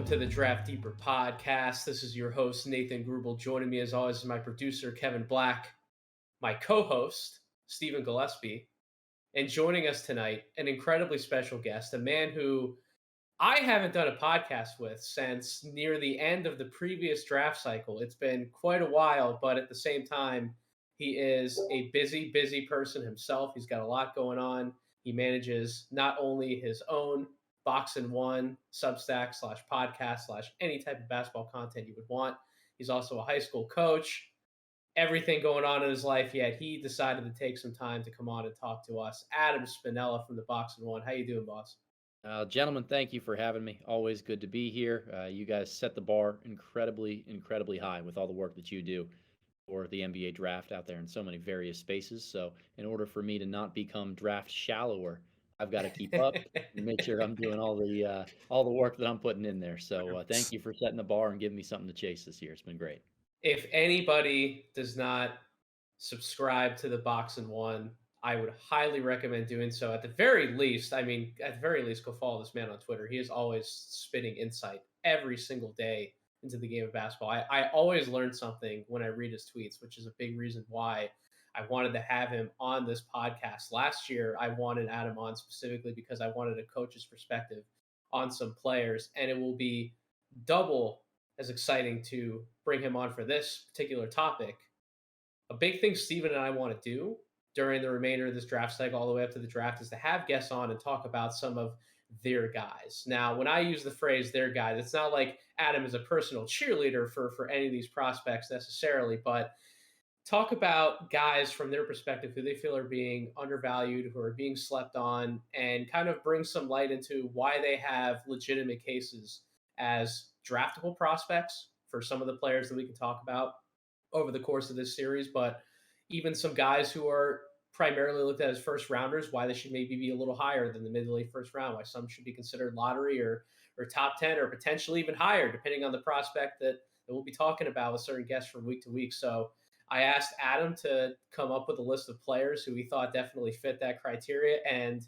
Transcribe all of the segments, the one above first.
Welcome to the Draft Deeper podcast. This is your host, Nathan Grubel. Joining me, as always, is my producer, Kevin Black, my co host, Stephen Gillespie, and joining us tonight, an incredibly special guest, a man who I haven't done a podcast with since near the end of the previous draft cycle. It's been quite a while, but at the same time, he is a busy, busy person himself. He's got a lot going on. He manages not only his own Box and One Substack slash podcast slash any type of basketball content you would want. He's also a high school coach. Everything going on in his life, yet he decided to take some time to come on and talk to us. Adam Spinella from the Box and One. How you doing, boss? Gentlemen, thank you for having me. Always good to be here. You guys set the bar incredibly, incredibly high with all the work that you do for the NBA draft out there in so many various spaces. So, in order for me to not become draft shallower, I've got to keep up and make sure I'm doing all the work that I'm putting in there. So, thank you for setting the bar and giving me something to chase this year. It's been great. If anybody does not subscribe to the Box and One, I would highly recommend doing so. At the very least, at the very least, go follow this man on Twitter. He is always spitting insight every single day into the game of basketball. I always learn something when I read his tweets, which is a big reason why I wanted to have him on this podcast. Last year, I wanted Adam on specifically because I wanted a coach's perspective on some players, and it will be double as exciting to bring him on for this particular topic. A big thing Steven and I want to do during the remainder of this draft cycle, all the way up to the draft, is to have guests on and talk about some of their guys. Now, when I use the phrase their guys, it's not like Adam is a personal cheerleader for any of these prospects necessarily, but talk about guys from their perspective who they feel are being undervalued, who are being slept on, and kind of bring some light into why they have legitimate cases as draftable prospects for some of the players that we can talk about over the course of this series, but even some guys who are primarily looked at as first rounders, why they should maybe be a little higher than the mid to late first round, why some should be considered lottery or top 10 or potentially even higher, depending on the prospect that we'll be talking about with certain guests from week to week. So I asked Adam to come up with a list of players who we thought definitely fit that criteria. And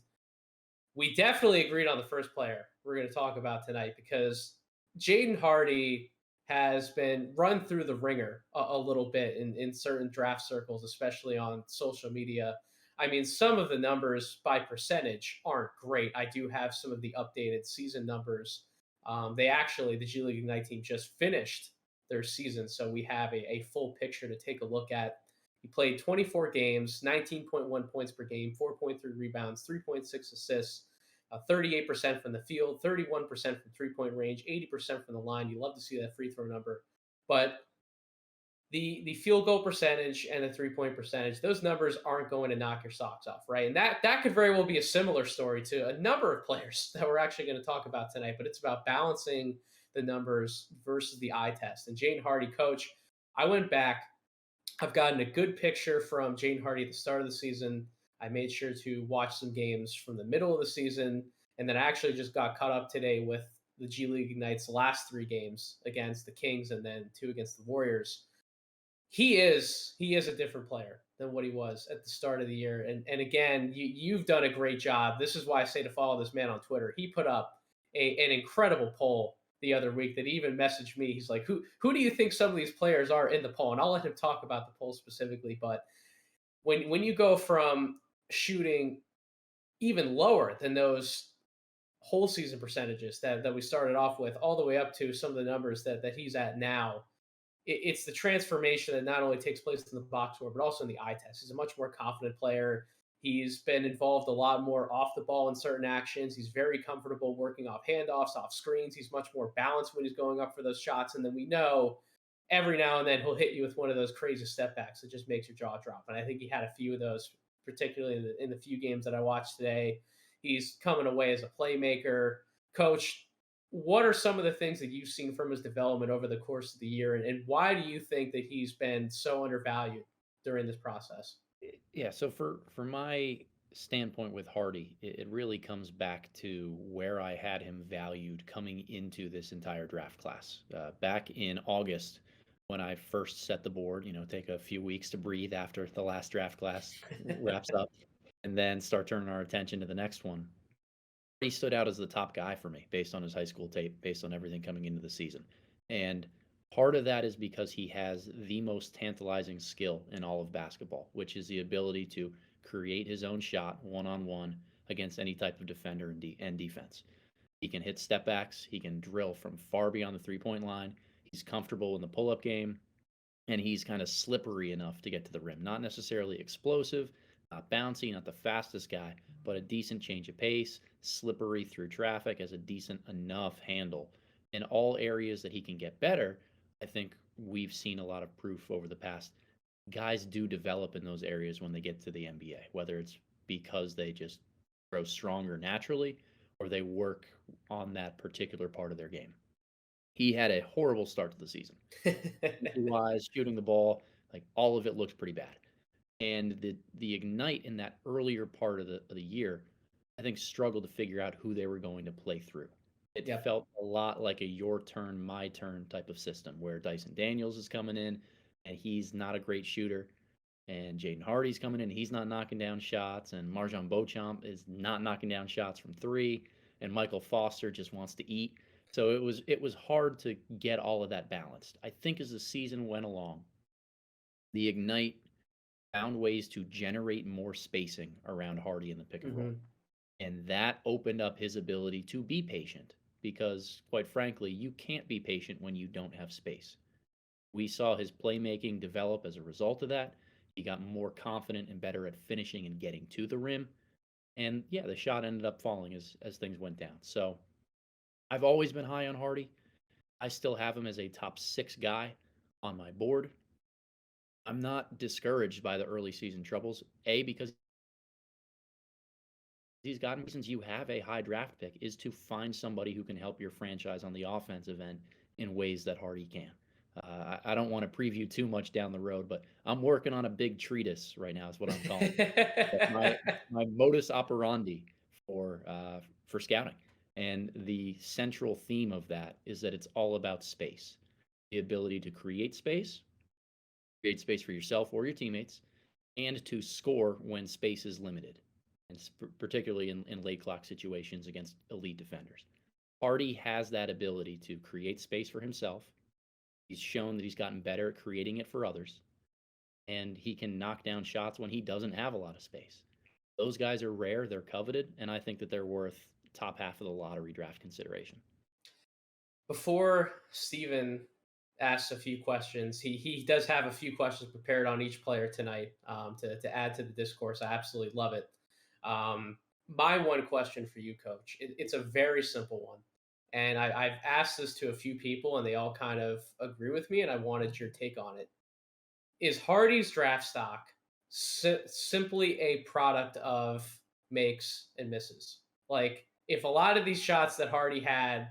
we definitely agreed on the first player we're going to talk about tonight because Jaden Hardy has been run through the ringer a little bit in certain draft circles, especially on social media. I mean, some of the numbers by percentage aren't great. I do have some of the updated season numbers. The G League Ignite team just finished their season, so we have a full picture to take a look at. He played 24 games, 19.1 points per game, 4.3 rebounds, 3.6 assists, 38% from the field, 31% from three-point range, 80% from the line. You love to see that free throw number. But the field goal percentage and the three-point percentage, those numbers aren't going to knock your socks off, right? And that could very well be a similar story to a number of players that we're actually going to talk about tonight, but it's about balancing the numbers versus the eye test. And Jaden Hardy, coach, I went back. I've gotten a good picture from Jaden Hardy at the start of the season. I made sure to watch some games from the middle of the season, and then I actually just got caught up today with the G League Ignite's last three games against the Kings and then two against the Warriors. He is a different player than what he was at the start of the year. And again, you've done a great job. This is why I say to follow this man on Twitter. He put up an incredible poll the other week that he even messaged me. He's like, who do you think some of these players are in the poll? And I'll let him talk about the poll specifically. But when you go from shooting even lower than those whole season percentages that we started off with, all the way up to some of the numbers that he's at now, it's the transformation that not only takes place in the box score, but also in the eye test. He's a much more confident player. He's been involved a lot more off the ball in certain actions. He's very comfortable working off handoffs, off screens. He's much more balanced when he's going up for those shots. And then we know every now and then he'll hit you with one of those crazy step backs that just makes your jaw drop. And I think he had a few of those, particularly in the few games that I watched today. He's coming away as a playmaker. Coach, what are some of the things that you've seen from his development over the course of the year, and why do you think that he's been so undervalued during this process? Yeah, so for my standpoint with Hardy, it really comes back to where I had him valued coming into this entire draft class. Back in August, when I first set the board, take a few weeks to breathe after the last draft class wraps up, and then start turning our attention to the next one. He stood out as the top guy for me based on his high school tape, based on everything coming into the season. And part of that is because he has the most tantalizing skill in all of basketball, which is the ability to create his own shot one on one against any type of defender and defense. He can hit step backs, he can drill from far beyond the 3-point line. He's comfortable in the pull up game, and he's kind of slippery enough to get to the rim. Not necessarily explosive, not bouncy, not the fastest guy, but a decent change of pace, slippery through traffic, has a decent enough handle. In all areas that he can get better, I think we've seen a lot of proof over the past. Guys do develop in those areas when they get to the NBA, whether it's because they just grow stronger naturally or they work on that particular part of their game. He had a horrible start to the season. Wise, shooting the ball, like all of it looked pretty bad. And the Ignite in that earlier part of the year, I think struggled to figure out who they were going to play through. It Yep. felt a lot like a your turn, my turn type of system where Dyson Daniels is coming in and he's not a great shooter. And Jaden Hardy's coming in, he's not knocking down shots, and Marjan Beauchamp is not knocking down shots from three, and Michael Foster just wants to eat. So it was hard to get all of that balanced. I think as the season went along, the Ignite found ways to generate more spacing around Hardy in the pick and roll. Hmm. And that opened up his ability to be patient because, quite frankly, you can't be patient when you don't have space. We saw his playmaking develop as a result of that. He got more confident and better at finishing and getting to the rim. And yeah, the shot ended up falling as things went down. So I've always been high on Hardy. I still have him as a top 6 guy on my board. I'm not discouraged by the early season troubles. A, because he's gotten reasons you have a high draft pick is to find somebody who can help your franchise on the offensive end in ways that Hardy can. I don't want to preview too much down the road, but I'm working on a big treatise right now. Is what I'm calling it. That's my modus operandi for scouting, and the central theme of that is that it's all about space, the ability to create space for yourself or your teammates, and to score when space is limited, and particularly in late clock situations against elite defenders. Hardy has that ability to create space for himself. He's shown that he's gotten better at creating it for others, and he can knock down shots when he doesn't have a lot of space. Those guys are rare, they're coveted, and I think that they're worth top half of the lottery draft consideration. Before Steven asks a few questions, he does have a few questions prepared on each player tonight to add to the discourse. I absolutely love it. My one question for you, Coach, it's a very simple one. And I've asked this to a few people, and they all kind of agree with me, and I wanted your take on it. Is Hardy's draft stock simply a product of makes and misses? Like, if a lot of these shots that Hardy had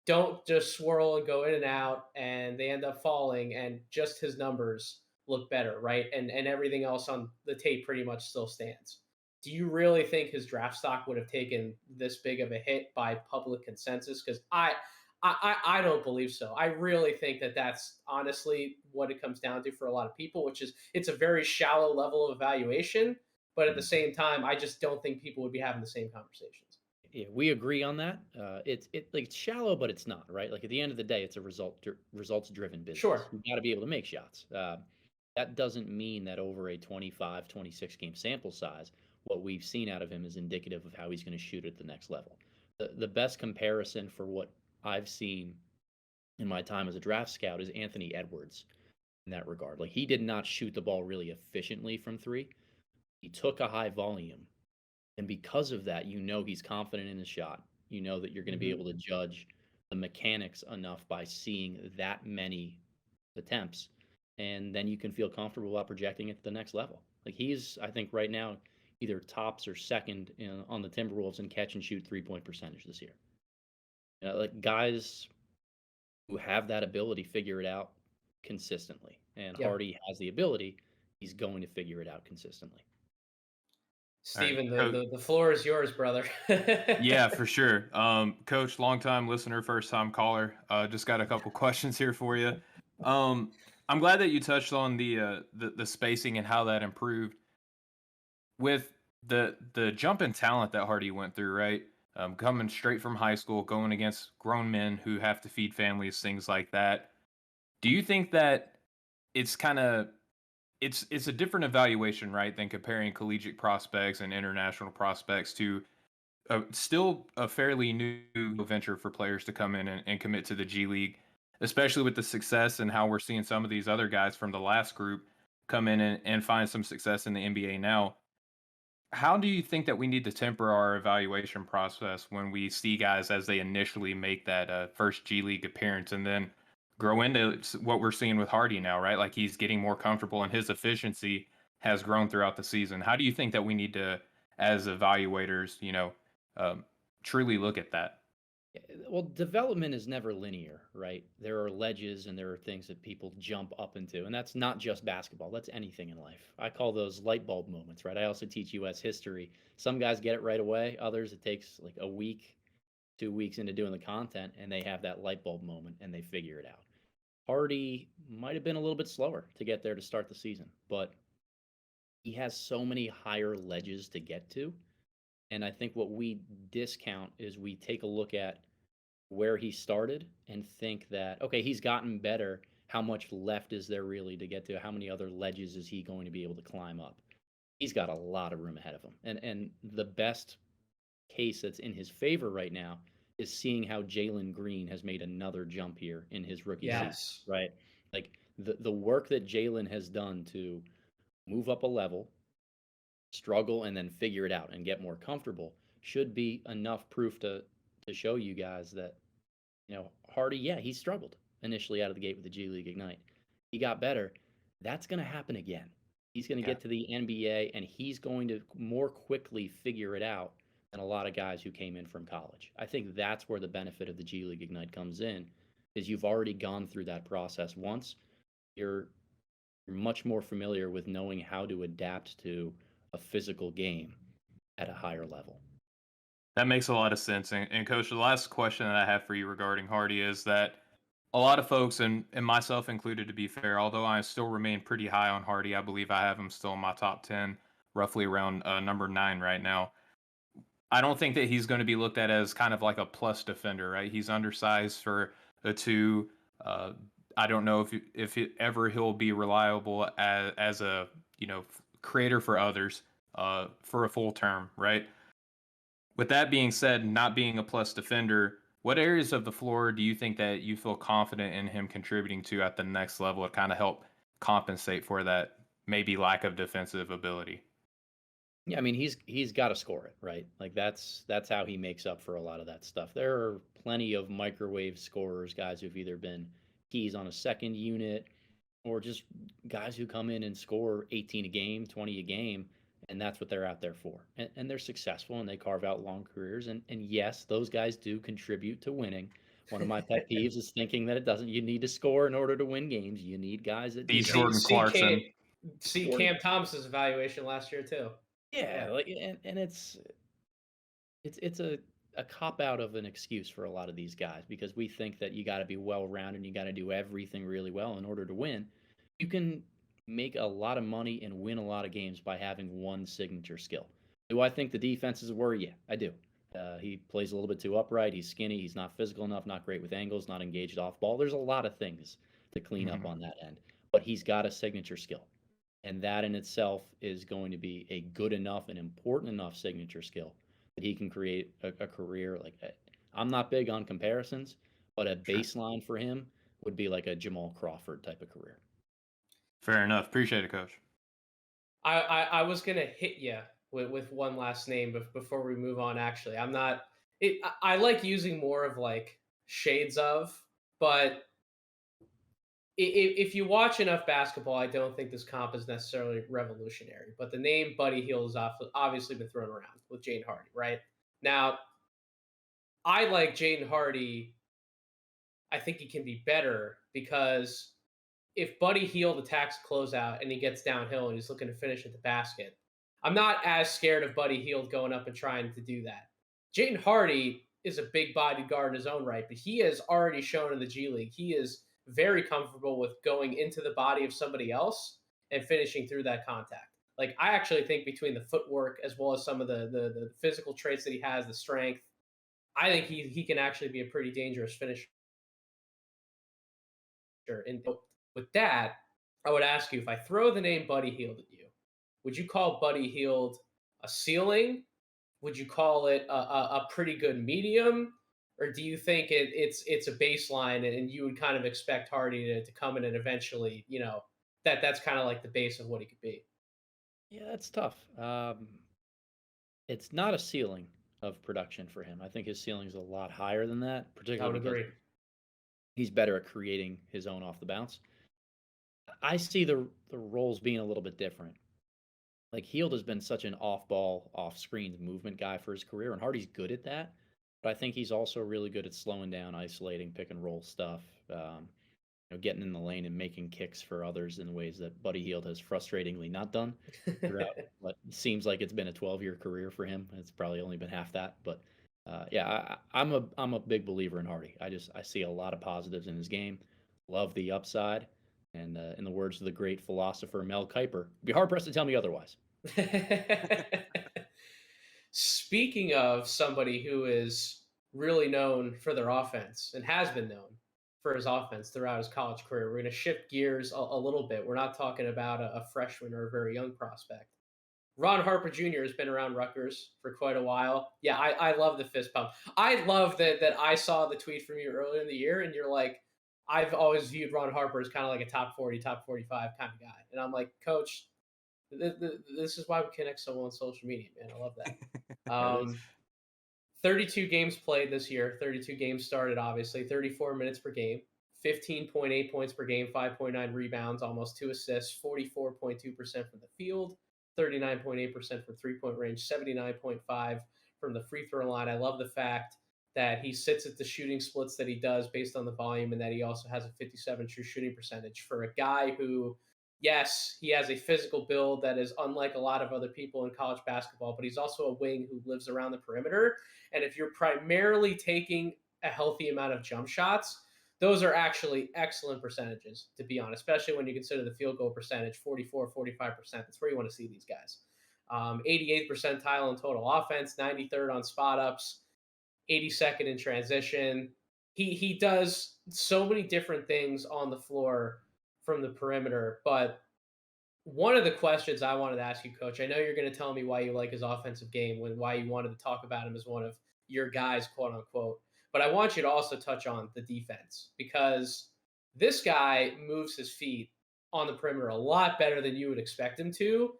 don't just swirl and go in and out and they end up falling and just his numbers look better, right? And everything else on the tape pretty much still stands. Do you really think his draft stock would have taken this big of a hit by public consensus? Because I don't believe so. I really think that that's honestly what it comes down to for a lot of people, which is it's a very shallow level of evaluation. But at the Mhm. same time, I just don't think people would be having the same conversations. Yeah, we agree on that. It's shallow, but it's not right. Like at the end of the day, it's a results driven business. Sure. You got to be able to make shots. That doesn't mean that over a 25, 26 game sample size, what we've seen out of him is indicative of how he's going to shoot at the next level. The best comparison for what I've seen in my time as a draft scout is Anthony Edwards in that regard. Like he did not shoot the ball really efficiently from three. He took a high volume, and because of that, you know he's confident in his shot. You know that you're going to be Hmm. able to judge the mechanics enough by seeing that many attempts, and then you can feel comfortable about projecting it to the next level. Like he's, I think, right now either tops or second on the Timberwolves in catch and shoot 3-point percentage this year. Like guys who have that ability figure it out consistently, and Yeah. Hardy has the ability. He's going to figure it out consistently. All right. Steven, the floor is yours, brother. Yeah, for sure. Coach, longtime listener, first time caller. Just got a couple questions here for you. I'm glad that you touched on the spacing and how that improved with the jump in talent that Hardy went through. Right. coming straight from high school, going against grown men who have to feed families, things like that. Do you think that it's kind of it's a different evaluation, right, than comparing collegiate prospects and international prospects to still a fairly new venture for players to come in and commit to the G League, especially with the success and how we're seeing some of these other guys from the last group come in and find some success in the NBA now. How do you think that we need to temper our evaluation process when we see guys as they initially make that first G League appearance and then grow into what we're seeing with Hardy now, right? Like he's getting more comfortable and his efficiency has grown throughout the season. How do you think that we need to, as evaluators, um, truly look at that? Well, development is never linear, right? There are ledges and there are things that people jump up into, and that's not just basketball. That's anything in life. I call those light bulb moments, right? I also teach US history. Some guys get it right away. Others, it takes like a week, 2 weeks into doing the content, and they have that light bulb moment and they figure it out. Hardy might have been a little bit slower to get there to start the season, but he has so many higher ledges to get to. And I think what we discount is we take a look at where he started and think that, okay, he's gotten better. How much left is there really to get to? How many other ledges is he going to be able to climb up? He's got a lot of room ahead of him. And the best case that's in his favor right now is seeing how Jalen Green has made another jump here in his rookie season, Yes. right? Like the work that Jalen has done to move up a level, struggle, and then figure it out and get more comfortable should be enough proof to show you guys that Hardy, yeah, he struggled initially out of the gate with the G League Ignite. He got better. That's going to happen again. He's going to Yeah. get to the NBA and he's going to more quickly figure it out than a lot of guys who came in from college. I think that's where the benefit of the G League Ignite comes in, is you've already gone through that process once. You're much more familiar with knowing how to adapt to a physical game at a higher level. That makes a lot of sense. And Coach, the last question that I have for you regarding Hardy is that a lot of folks, and myself included, to be fair, although I still remain pretty high on Hardy, I believe I have him still in my top 10, roughly around number 9 right now. I don't think that he's going to be looked at as kind of like a plus defender, right? He's undersized for a 2. Uh, I don't know ever he'll be reliable as a creator for others for a full term, right? With that being said, not being a plus defender, what areas of the floor do you think that you feel confident in him contributing to at the next level to kind of help compensate for that maybe lack of defensive ability? Yeah, I mean he's got to score it, right? Like that's how he makes up for a lot of that stuff. There are plenty of microwave scorers, guys who've either been keys on a second unit or just guys who come in and score 18 a game, 20 a game, and that's what they're out there for. And they're successful and they carve out long careers. And yes, those guys do contribute to winning. One of my pet peeves is thinking that it doesn't. You need to score in order to win games. You need guys that The do that. See, Jordan see, Cam, Clarkson. see Or Cam Thomas's evaluation last year too. yeah, Yeah. like and it's a cop out of an excuse for a lot of these guys because we think that you got to be well rounded and you got to do everything really well in order to win. You can make a lot of money and win a lot of games by having one signature skill. Do I think the defenses were? Yeah, I do. He plays a little bit too upright. He's skinny. He's not physical enough. Not great with angles. Not engaged off ball. There's a lot of things to clean up Mhm. on that end. But he's got a signature skill. And that in itself is going to be a good enough and important enough signature skill that he can create a career like that. I'm not big on comparisons, but a Sure. baseline for him would be like a Jamal Crawford type of career. Fair enough. Appreciate it, Coach. I was gonna hit you with one last name, but before we move on, actually, I'm not. I like using more of like shades of, but if you watch enough basketball, I don't think this comp is necessarily revolutionary. But the name Buddy Hield has obviously been thrown around with Jaden Hardy, right? Now, I like Jaden Hardy. I think he can be better because if Buddy Hield attacks closeout and he gets downhill and he's looking to finish at the basket, I'm not as scared of Buddy Hield going up and trying to do that. Jaden Hardy is a big bodied guard in his own right, but he has already shown in the G League he is very comfortable with going into the body of somebody else and finishing through that contact. Like I actually think between the footwork as well as some of the physical traits that he has, the strength, I think he can actually be a pretty dangerous finisher. And with that, I would ask you, if I throw the name Buddy Hield at you, would you call Buddy Hield a ceiling? Would you call it a pretty good medium? Or do you think it's a baseline and you would kind of expect Hardy to come in and eventually, that's kind of like the base of what he could be? Yeah, that's tough. It's not a ceiling of production for him. I think his ceiling is a lot higher than that, I would particularly because agree. he's better at creating his own off the bounce. I see the roles being a little bit different. Like Heald has been such an off ball, off screens movement guy for his career, and Hardy's good at that. But I think he's also really good at slowing down, isolating, pick and roll stuff. Getting in the lane and making kicks for others in ways that Buddy Hield has frustratingly not done throughout what seems like it's been a 12-year career for him. It's probably only been half that, but yeah, I'm a big believer in Hardy. I see a lot of positives in his game. Love the upside, and in the words of the great philosopher Mel Kiper, be hard pressed to tell me otherwise. Speaking of somebody who is really known for their offense and has been known for his offense throughout his college career, we're going to shift gears a little bit. We're not talking about a freshman or a very young prospect. Ron Harper Jr. has been around Rutgers for quite a while. Yeah, I love the fist pump. I love that I saw the tweet from you earlier in the year, and you're like, I've always viewed Ron Harper as kind of like a top 40, top 45 kind of guy. And I'm like, Coach, this is why we connect so well on social media, man. I love that. There it is. 32 games played this year. 32 games started, obviously. 34 minutes per game. 15.8 points per game. 5.9 rebounds. Almost 2 assists. 44.2% from the field. 39.8% from three-point range. 79.5 from the free throw line. I love the fact that he sits at the shooting splits that he does based on the volume, and that he also has a 57 true shooting percentage for a guy who, yes, he has a physical build that is unlike a lot of other people in college basketball, but he's also a wing who lives around the perimeter. And if you're primarily taking a healthy amount of jump shots, those are actually excellent percentages, to be honest, especially when you consider the field goal percentage, 44, 45%. That's where you want to see these guys. 88th percentile in total offense, 93rd on spot ups, 82nd in transition. He does so many different things on the floor from the perimeter. But one of the questions I wanted to ask you, Coach, I know you're going to tell me why you like his offensive game, why you wanted to talk about him as one of your guys, quote unquote. But I want you to also touch on the defense, because this guy moves his feet on the perimeter a lot better than you would expect him to.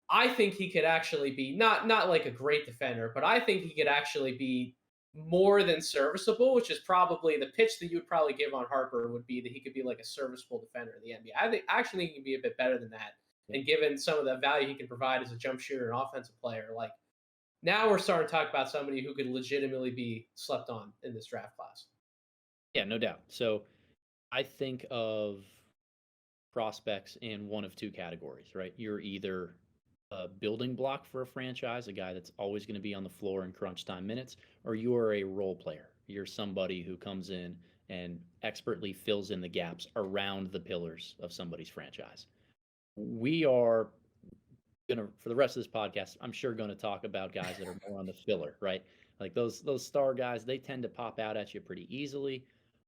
I think he could actually be not like a great defender, but I think he could actually be more than serviceable, which is probably the pitch that you would probably give on Harper, would be that he could be like a serviceable defender in the NBA. I think actually he can be a bit better than that. And given some of the value he can provide as a jump shooter and offensive player, like, now we're starting to talk about somebody who could legitimately be slept on in this draft class. Yeah, no doubt. So I think of prospects in one of two categories, right? You're either a building block for a franchise, a guy that's always going to be on the floor in crunch time minutes, or you are a role player. You're somebody who comes in and expertly fills in the gaps around the pillars of somebody's franchise. We are going to, for the rest of this podcast, I'm sure going to talk about guys that are more on the filler, right? Like those star guys, they tend to pop out at you pretty easily.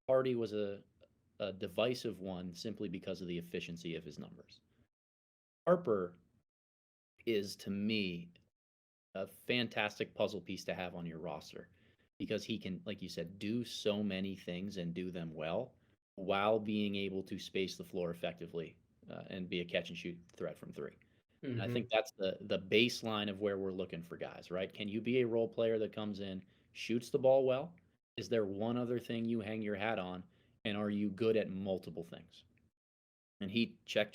Hardy was a divisive one simply because of the efficiency of his numbers. Harper is, to me, a fantastic puzzle piece to have on your roster because he can, like you said, do so many things and do them well while being able to space the floor effectively and be a catch and shoot threat from three. And I Mm-hmm. think that's the baseline of where we're looking for guys, right? Can you be a role player that comes in, shoots the ball well? Is there one other thing you hang your hat on? And are you good at multiple things? And he check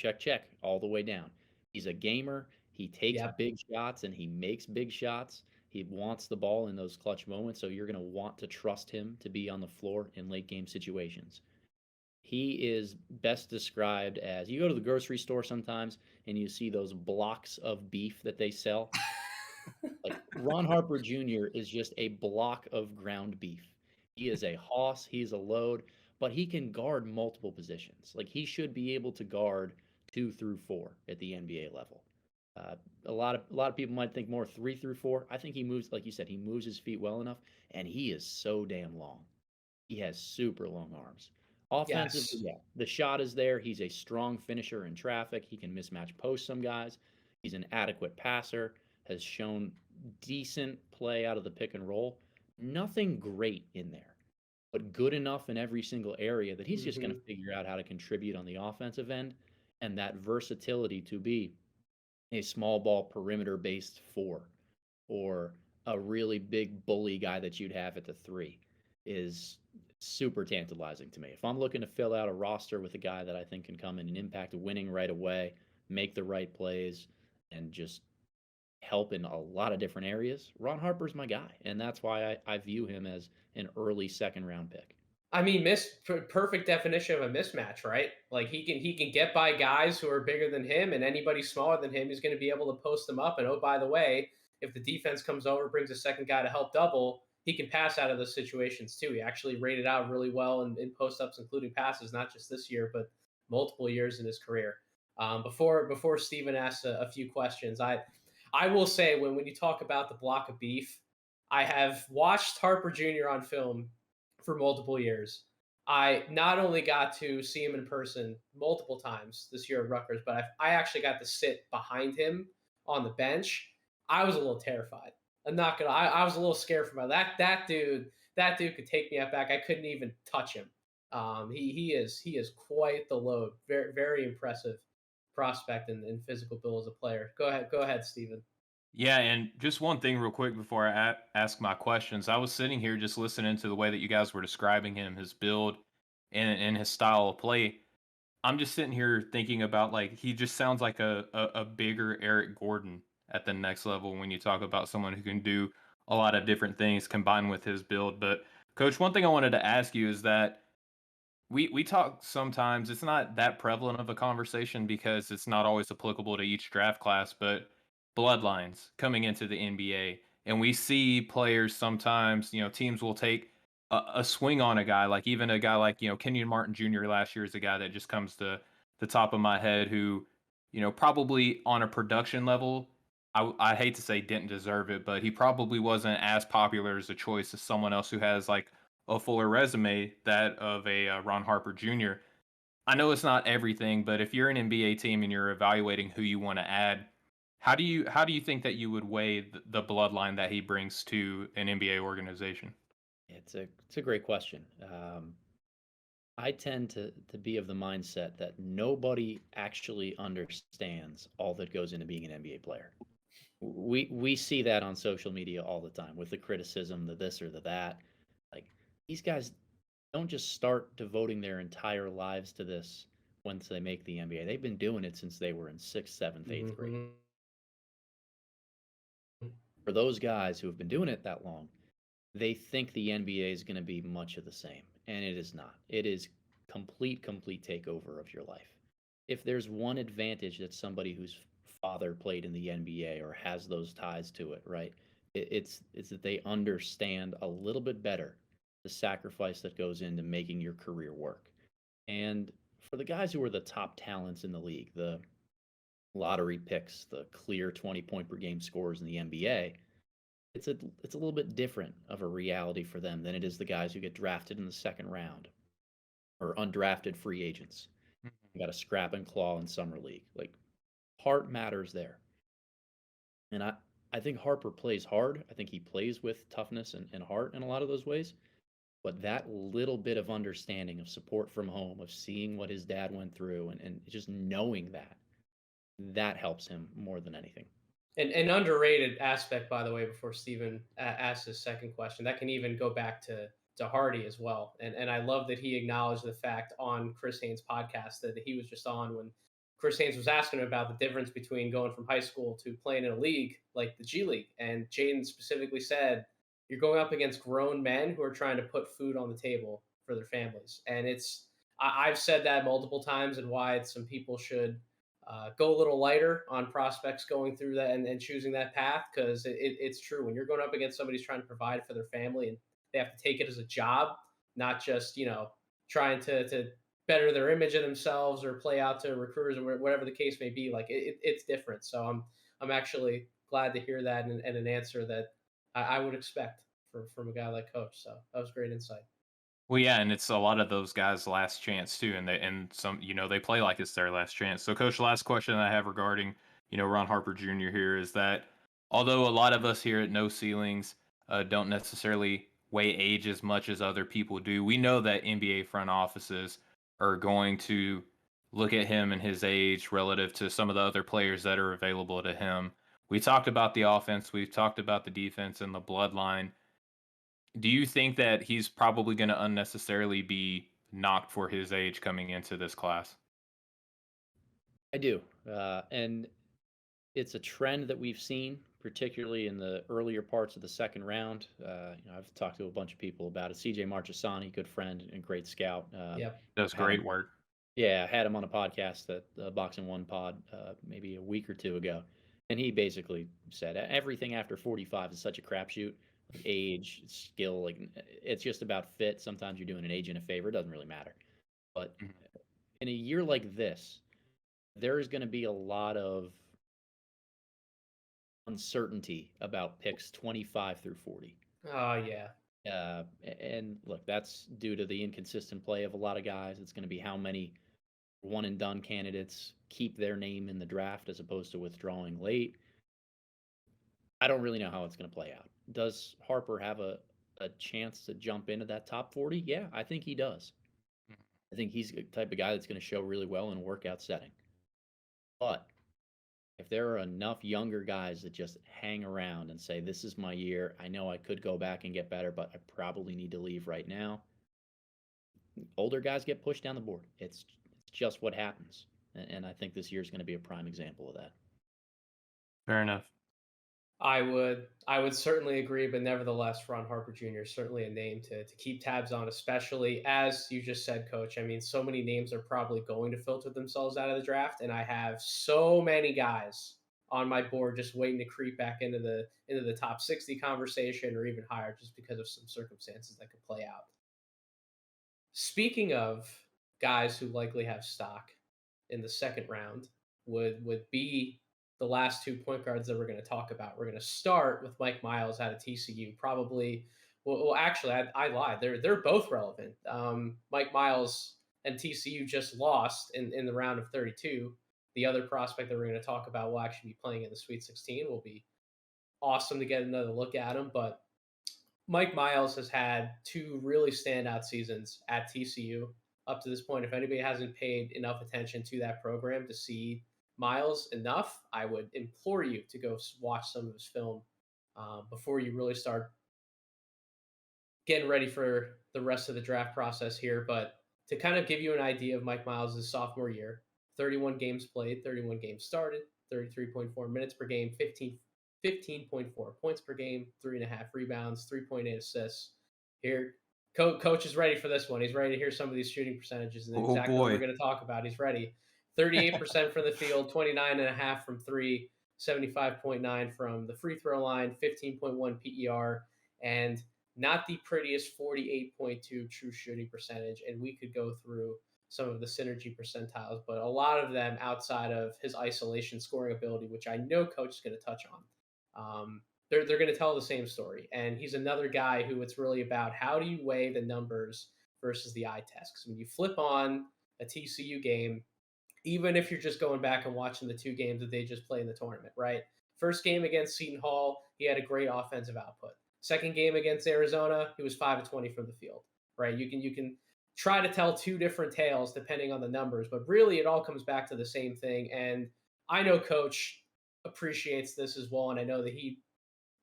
all the way down. He's a gamer. He takes Yep. big shots and he makes big shots. He wants the ball in those clutch moments, so you're going to want to trust him to be on the floor in late game situations. He is best described as, you go to the grocery store sometimes and you see those blocks of beef that they sell. Like Ron Harper Jr. is just a block of ground beef. He is a hoss, he's a load, but he can guard multiple positions. Like he should be able to guard 2 through 4 at the NBA level. Uh, a lot of people might think more 3 through 4. I think he moves, like you said, he moves his feet well enough, and he is so damn long. He has super long arms. Offensively, Yes. yeah, the shot is there. He's a strong finisher in traffic. He can mismatch post some guys. He's an adequate passer, has shown decent play out of the pick and roll. Nothing great in there, but good enough in every single area that he's just going Hmm. to figure out how to contribute on the offensive end, and that versatility to be a small ball perimeter based four or a really big bully guy that you'd have at the three is super tantalizing to me. If I'm looking to fill out a roster with a guy that I think can come in and impact winning right away, make the right plays, and just help in a lot of different areas, Ron Harper's my guy. And that's why I view him as an early second round pick. I mean, perfect definition of a mismatch, right? Like he can get by guys who are bigger than him, and anybody smaller than him is going to be able to post them up. And oh, by the way, if the defense comes over, brings a second guy to help double, he can pass out of those situations too. He actually rated out really well in post ups, including passes, not just this year, but multiple years in his career. Before Steven asks a few questions, I will say when you talk about the block of beef, I have watched Harper Jr. on film for multiple years. I not only got to see him in person multiple times this year at Rutgers, but I actually got to sit behind him on the bench. I was a little terrified. I'm not gonna. I was a little scared for my that dude. That dude could take me out back. I couldn't even touch him. He is quite the load. Very impressive prospect and physical build as a player. Go ahead, Steven. Yeah, and just one thing real quick before I ask my questions. I was sitting here just listening to the way that you guys were describing him, his build, and his style of play. I'm just sitting here thinking about like he just sounds like a bigger Eric Gordon at the next level when you talk about someone who can do a lot of different things combined with his build. But coach, one thing I wanted to ask you is that we talk sometimes, it's not that prevalent of a conversation because it's not always applicable to each draft class, but bloodlines coming into the NBA. And we see players sometimes, teams will take a swing on a guy, like even a guy like, Kenyon Martin Jr. last year is a guy that just comes to the top of my head who, probably on a production level, I hate to say didn't deserve it, but he probably wasn't as popular as a choice as someone else who has like a fuller resume, that of a Ron Harper Jr. I know it's not everything, but if you're an NBA team and you're evaluating who you want to add, how do you think that you would weigh the bloodline that he brings to an NBA organization? It's a great question. I tend to be of the mindset that nobody actually understands all that goes into being an NBA player. We see that on social media all the time with the criticism, the this or the that. Like these guys don't just start devoting their entire lives to this once they make the NBA. They've been doing it since they were in sixth, seventh, eighth grade. Hmm. For those guys who have been doing it that long, they think the NBA is going to be much of the same, and it is not. It is complete takeover of your life. If there's one advantage that somebody whose father played in the NBA or has those ties to it, right? It's that they understand a little bit better the sacrifice that goes into making your career work. And for the guys who are the top talents in the league, the lottery picks, the clear 20 point per game scores in the NBA, it's a it's a little bit different of a reality for them than it is the guys who get drafted in the second round or undrafted free agents. You got to scrap and claw in summer league. Like heart matters there, and I think Harper plays hard. I think he plays with toughness and heart in a lot of those ways. But that little bit of understanding of support from home, of seeing what his dad went through, and just knowing that helps him more than anything. And an underrated aspect, by the way, before Steven asks his second question, that can even go back to Hardy as well. And I love that he acknowledged the fact on Chris Haynes' podcast that he was just on when Chris Haynes was asking him about the difference between going from high school to playing in a league like the G League. And Jaden specifically said, you're going up against grown men who are trying to put food on the table for their families. And I've said that multiple times and why some people should go a little lighter on prospects going through that and choosing that path because it's true when you're going up against somebody who's trying to provide for their family and they have to take it as a job, not just trying to better their image of themselves or play out to recruiters or whatever the case may be. Like it's different. So I'm actually glad to hear that, and an answer that I would expect from a guy like Coach. So that was great insight. Well, yeah, and it's a lot of those guys' last chance too, and some they play like it's their last chance. So, Coach, the last question I have regarding Ron Harper Jr. here is that although a lot of us here at No Ceilings don't necessarily weigh age as much as other people do, we know that NBA front offices are going to look at him and his age relative to some of the other players that are available to him. We talked about the offense, we've talked about the defense and the bloodline. Do you think that he's probably going to unnecessarily be knocked for his age coming into this class? I do. And it's a trend that we've seen, particularly in the earlier parts of the second round. I've talked to a bunch of people about it. CJ Marchesani, good friend and great scout. Yep. Does Had great him, work. yeah, had him on a podcast, that Boxing One pod, maybe a week or two ago, and he basically said everything after 45 is such a crapshoot. Like age, skill, like it's just about fit. Sometimes you're doing an agent a favor. It doesn't really matter. But Mhm. in a year like this, there's going to be a lot of uncertainty about picks 25 through 40. Oh yeah. And look, that's due to the inconsistent play of a lot of guys. It's going to be how many one and done candidates keep their name in the draft as opposed to withdrawing late. I don't really know how it's going to play out. Does Harper have a chance to jump into that top 40? Yeah, I think he does. I think he's the type of guy that's going to show really well in a workout setting. But if there are enough younger guys that just hang around and say, this is my year, I know I could go back and get better, but I probably need to leave right now, older guys get pushed down the board. It's just what happens. And I think this year is going to be a prime example of that. Fair enough. I would certainly agree, but nevertheless, Ron Harper Jr. is certainly a name to keep tabs on, especially as you just said, Coach. I mean, so many names are probably going to filter themselves out of the draft, and I have so many guys on my board just waiting to creep back into the top 60 conversation or even higher, just because of some circumstances that could play out. Speaking of guys who likely have stock in the second round, would be the last 2 point guards that we're going to talk about. We're going to start with Mike Miles out of TCU. Probably, well actually, I lied. They're both relevant. Mike Miles and TCU just lost in the round of 32. The other prospect that we're going to talk about will actually be playing in the Sweet 16. Will be awesome to get another look at him. But Mike Miles has had two really standout seasons at TCU up to this point. If anybody hasn't paid enough attention to that program to see Miles enough, I would implore you to go watch some of his film before you really start getting ready for the rest of the draft process here. But to kind of give you an idea of Mike Miles' sophomore year, 31 games played, 31 games started, 33.4 minutes per game, 15.4 points per game, 3.5 rebounds, 3.8 assists. Here, Coach is ready for this one. He's ready to hear some of these shooting percentages and Oh exactly what we're boy. going to talk about. He's ready. 38% from the field, 29.5 from three, 75.9 from the free throw line, 15.1 PER, and not the prettiest 48.2 true shooting percentage. And we could go through some of the synergy percentiles, but a lot of them outside of his isolation scoring ability, which I know Coach is going to touch on. They're going to tell the same story. And he's another guy who it's really about how do you weigh the numbers versus the eye test. Because when you flip on a TCU game, even if you're just going back and watching the two games that they just played in the tournament, right? First game against Seton Hall, he had a great offensive output. Second game against Arizona, he was 5 of 20 from the field, right? You can try to tell two different tales depending on the numbers, but really it all comes back to the same thing. And I know Coach appreciates this as well, and I know that he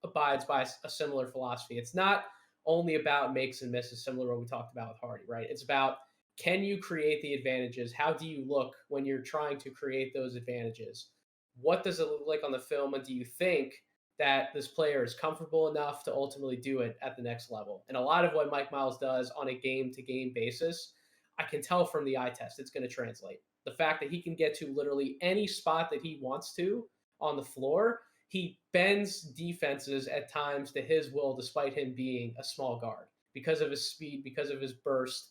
abides by a similar philosophy. It's not only about makes and misses, similar to what we talked about with Hardy, right? It's about can you create the advantages? How do you look when you're trying to create those advantages? What does it look like on the film? And do you think that this player is comfortable enough to ultimately do it at the next level? And a lot of what Mike Miles does on a game to game basis, I can tell from the eye test, it's going to translate. The fact that he can get to literally any spot that he wants to on the floor, he bends defenses at times to his will, despite him being a small guard because of his speed, because of his burst.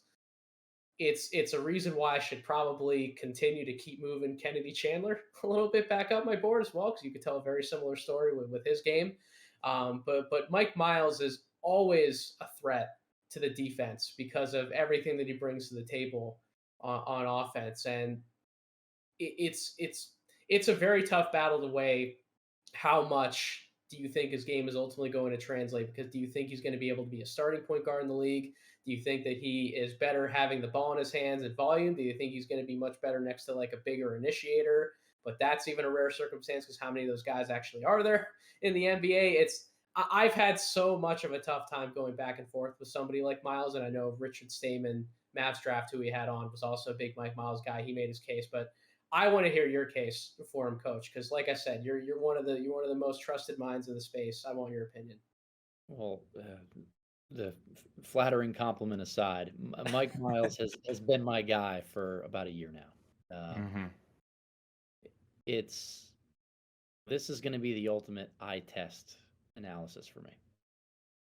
it's a reason why I should probably continue to keep moving Kennedy Chandler a little bit back up my board as well, because you could tell a very similar story with his game. But Mike Miles is always a threat to the defense because of everything that he brings to the table on offense, and it's a very tough battle to weigh. How much do you think his game is ultimately going to translate? Because do you think he's going to be able to be a starting point guard in the league? Do you think that he is better having the ball in his hands and volume? Do you think he's going to be much better next to like a bigger initiator? But that's even a rare circumstance because how many of those guys actually are there in the NBA? I've had so much of a tough time going back and forth with somebody like Miles, and I know Richard Stamen, Mavs draft, who we had on, was also a big Mike Miles guy. He made his case, but I want to hear your case for him, Coach, because like I said, you're one of the most trusted minds in the space. I want your opinion. Well, the flattering compliment aside, Mike Miles has been my guy for about a year now. Hmm. It's this is going to be the ultimate eye test analysis for me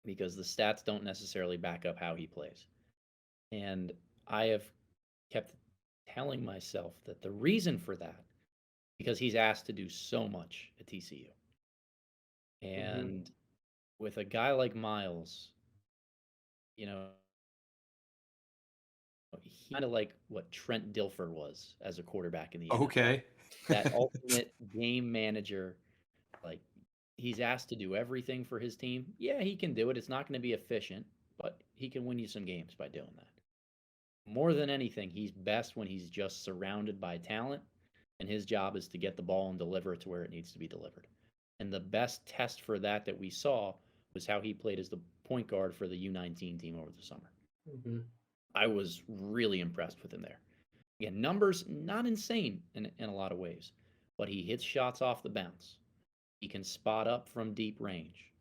because the stats don't necessarily back up how he plays. And I have kept telling myself that the reason for that because he's asked to do so much at TCU. Mm-hmm. And with a guy like Miles, you know, he kind of like what Trent Dilfer was as a quarterback in the NFL. Okay. That ultimate game manager, like he's asked to do everything for his team. Yeah, he can do it. It's not going to be efficient, but he can win you some games by doing that. More than anything, he's best when he's just surrounded by talent, and his job is to get the ball and deliver it to where it needs to be delivered. And the best test for that we saw was how he played as the point guard for the U19 team over the summer. Mm-hmm. I was really impressed with him there. Again, numbers not insane in a lot of ways, but he hits shots off the bounce. He can spot up from deep range.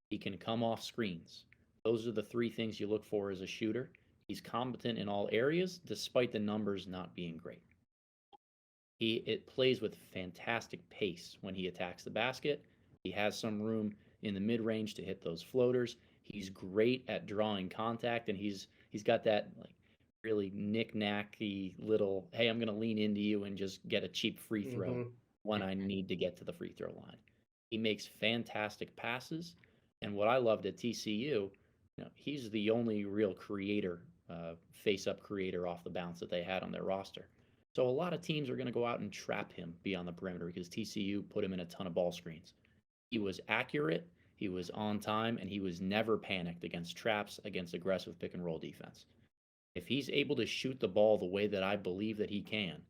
He can come off screens. Those are the three things you look for as a shooter. He's competent in all areas, despite the numbers not being great. It plays with fantastic pace when he attacks the basket. He has some room in the mid range to hit those floaters. He's great at drawing contact, and he's got that like really knick-knacky little hey, I'm gonna lean into you and just get a cheap free throw Mm-hmm. when I need to get to the free throw line. He makes fantastic passes, and what I loved at TCU, he's the only real creator, face-up creator off the bounce that they had on their roster. So a lot of teams are going to go out and trap him beyond the perimeter because TCU put him in a ton of ball screens. He was accurate, he was on time, and he was never panicked against traps, against aggressive pick and roll defense. If he's able to shoot the ball the way that I believe that he can,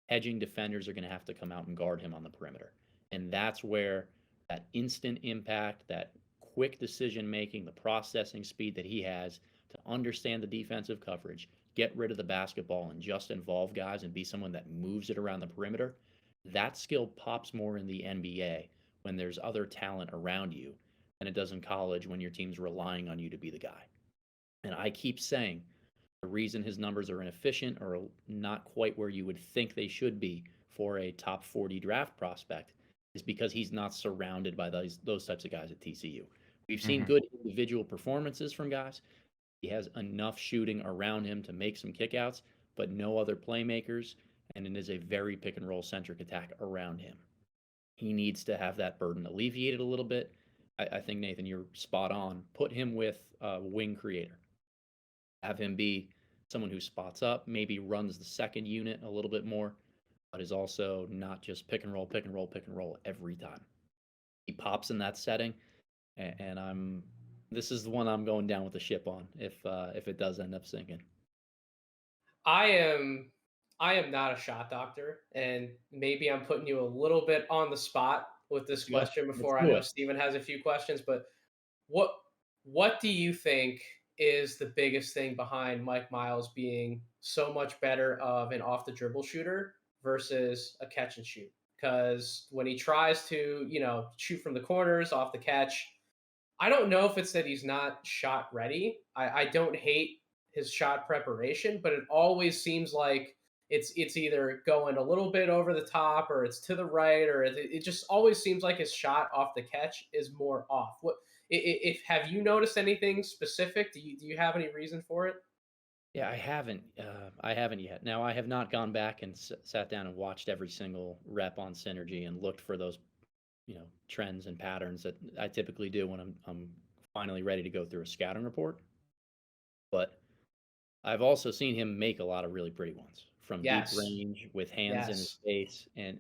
hedging defenders are going to have to come out and guard him on the perimeter. And that's where that instant impact, that quick decision making, the processing speed that he has to understand the defensive coverage, get rid of the basketball, and just involve guys and be someone that moves it around the perimeter, that skill pops more in the NBA when there's other talent around you than it does in college when your team's relying on you to be the guy. And I keep saying the reason his numbers are inefficient or not quite where you would think they should be for a top 40 draft prospect is because he's not surrounded by those types of guys at TCU. We've seen Hmm. good individual performances from guys. He has enough shooting around him to make some kickouts, but no other playmakers, and it is a very pick and roll centric attack around him. He needs to have that burden alleviated a little bit. I think, Nathan, you're spot on. Put him with a wing creator. Have him be someone who spots up, maybe runs the second unit a little bit more, but is also not just pick and roll, pick and roll, pick and roll every time. He pops in that setting, and I'm this is the one I'm going down with the ship on if it does end up sinking. I am I am not a shot doctor, and maybe I'm putting you a little bit on the spot with this Good. question Let's before I do know it. Steven has a few questions, but what what do you think is the biggest thing behind Mike Miles being so much better of an off the dribble shooter versus a catch and shoot? Because when he tries to, shoot from the corners off the catch, I don't know if it's that he's not shot ready. I don't hate his shot preparation, but it always seems like it's either going a little bit over the top or it's to the right, or it just always seems like his shot off the catch is more off. What if have you noticed anything specific? Do you have any reason for it? Yeah, I haven't. I haven't yet. Now, I have not gone back and sat down and watched every single rep on Synergy and looked for those, trends and patterns that I typically do when I'm finally ready to go through a scouting report. But I've also seen him make a lot of really pretty ones from deep Yes. range with hands in his Yes. face, and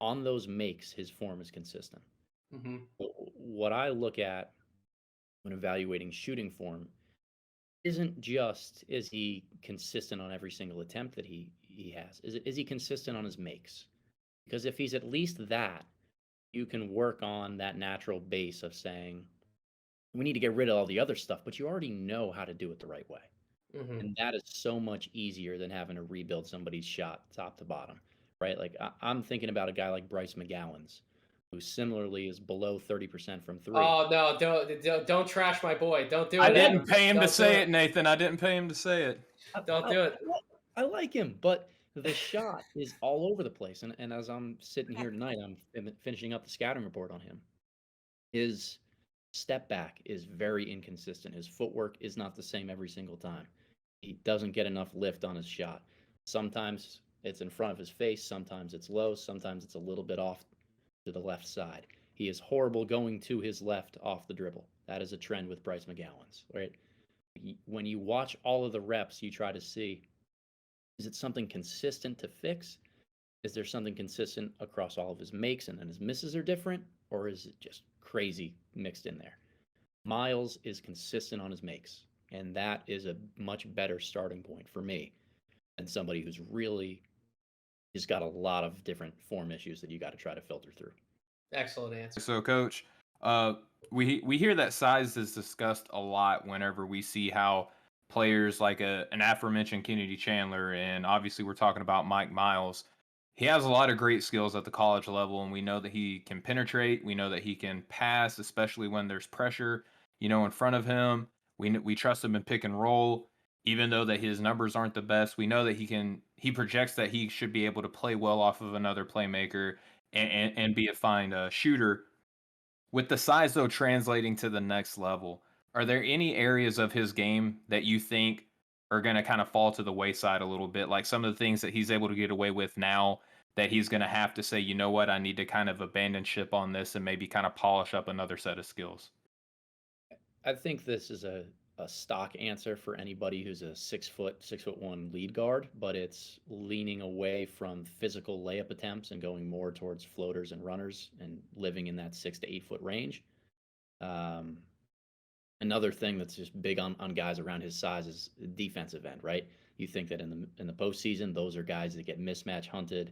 on those makes, his form is consistent. Hmm. What I look at when evaluating shooting form isn't just is he consistent on every single attempt that he has. Is he consistent on his makes? Because if he's at least that, you can work on that natural base of saying we need to get rid of all the other stuff, but you already know how to do it the right way. Hmm. And that is so much easier than having to rebuild somebody's shot top to bottom, right? Like I'm thinking about a guy like Bryce McGowan's, who similarly is below 30% from three. Oh no! Don't trash my boy. Don't do I it, didn't Adam. pay him to Don't do say it. it, Nathan. I didn't pay him to say it. I, Don't I, do it. I like him, but the shot is all over the place. And as I'm sitting here tonight, I'm finishing up the scouting report on him. His step back is very inconsistent. His footwork is not the same every single time. He doesn't get enough lift on his shot. Sometimes it's in front of his face, sometimes it's low, sometimes it's a little bit off to the left side. He is horrible going to his left off the dribble. That is a trend with Bryce McGowan's, right? When you watch all of the reps, you try to see, is it something consistent to fix? Is there something consistent across all of his makes and then his misses are different? Or is it just crazy mixed in there? Miles is consistent on his makes, and that is a much better starting point for me than somebody who's really just got a lot of different form issues that you got to try to filter through. Excellent answer. So, Coach, uh, we hear that size is discussed a lot whenever we see how players like an aforementioned Kennedy Chandler, and obviously we're talking about Mike Miles. He has a lot of great skills at the college level, and we know that he can penetrate. We know that he can pass, especially when there's pressure, in front of him. We trust him in pick and roll, even though that his numbers aren't the best. We know that he can. He projects that he should be able to play well off of another playmaker and be a fine shooter. With the size, though, translating to the next level, are there any areas of his game that you think are going to kind of fall to the wayside a little bit? Like some of the things that he's able to get away with now that he's going to have to say, you know what, I need to kind of abandon ship on this and maybe kind of polish up another set of skills? I think this is a stock answer for anybody who's a 6'1" lead guard, but it's leaning away from physical layup attempts and going more towards floaters and runners and living in that 6 to 8 foot range. Um, Another thing that's just big on guys around his size is defensive end, right? You think that in the postseason, those are guys that get mismatch hunted.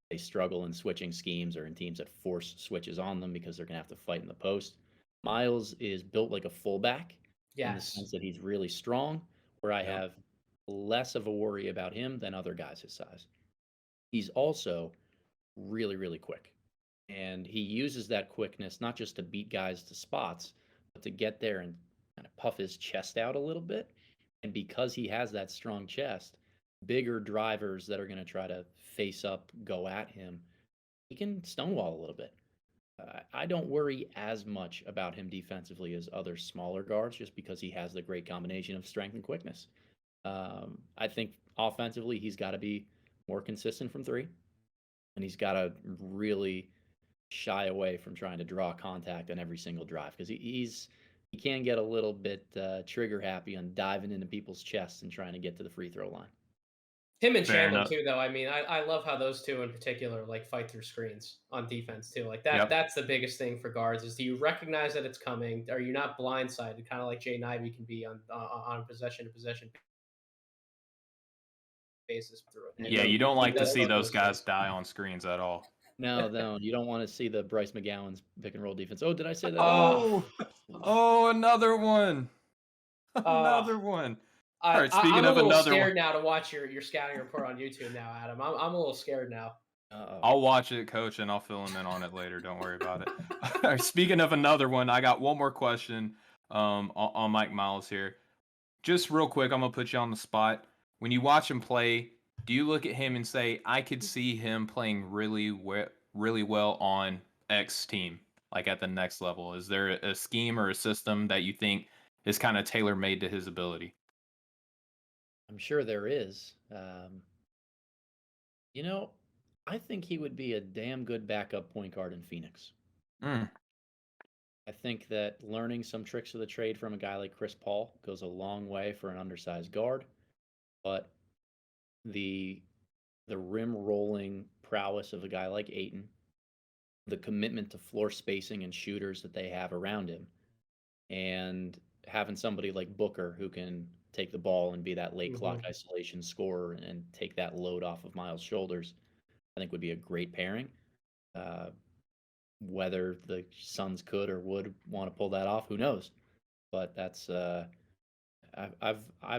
They struggle in switching schemes or in teams that force switches on them because they're gonna have to fight in the post. Miles is built like a fullback in the Yes. sense that he's really strong, where I Yep. have less of a worry about him than other guys his size. He's also really, really quick. And he uses that quickness not just to beat guys to spots, but to get there and kind of puff his chest out a little bit. And because he has that strong chest, bigger drivers that are going to try to face up, go at him, he can stonewall a little bit. I don't worry as much about him defensively as other smaller guards just because he has the great combination of strength and quickness. I think offensively, he's got to be more consistent from three, and he's got to really shy away from trying to draw contact on every single drive because he can get a little bit trigger happy on diving into people's chests and trying to get to the free throw line. Him and Fair Chandler enough. too, though. I mean, I love how those two in particular like fight through screens on defense too. Like that Yep. that's the biggest thing for guards is do you recognize that it's coming? Are you not blindsided? Kind of like Jaden Ivey can be on a possession to possession basis through it. And Yeah, No, you don't he like to does see both of those those guys things. die on screens at all. no, no, you don't want to see the Bryce McGowan's pick and roll defense. Oh, did I say that already? Oh, Oh, oh, another one. oh. Another one. All I, right, I speaking I'm a of little another one, scared now to watch your scouting report on YouTube now, Adam. I'm a little scared now. Uh-oh. I'll watch it, coach, and I'll fill him in on it later. Don't worry about it. All right, speaking of another one, I got one more question on Mike Miles here. Just real quick, I'm gonna put you on the spot. When you watch him play, do you look at him and say, "I could see him playing really well on X team, like at the next level"? Is there a scheme or a system that you think is kind of tailor made to his ability? I'm sure there is. You know, I think he would be a damn good backup point guard in Phoenix. Mm. I think that learning some tricks of the trade from a guy like Chris Paul goes a long way for an undersized guard, but the the rim rolling prowess of a guy like Aiton, the commitment to floor spacing and shooters that they have around him, and having somebody like Booker who can take the ball and be that late clock Hmm. isolation scorer and take that load off of Miles' shoulders, I think would be a great pairing. Uh, whether the Suns could or would want to pull that off, who knows? But that's I've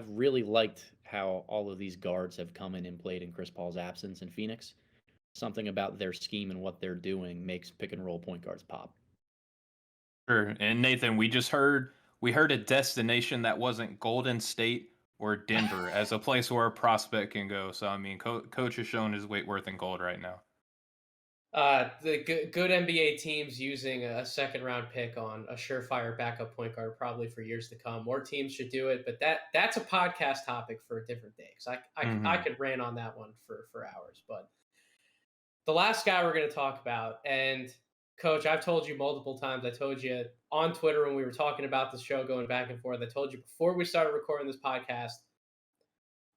really liked how all of these guards have come in and played in Chris Paul's absence in Phoenix. Something about their scheme and what they're doing makes pick and roll point guards pop. Sure. And Nathan, we heard a destination that wasn't Golden State or Denver as a place where a prospect can go. So I mean, coach has shown his weight worth in gold right now. The good NBA teams using a second round pick on a surefire backup point guard probably for years to come. More teams should do it, but that's a podcast topic for a different day because I Hmm. could rant on that one for hours. But the last guy we're going to talk about, and Coach, I've told you multiple times. I told you on Twitter when we were talking about the show going back and forth. I told you before we started recording this podcast,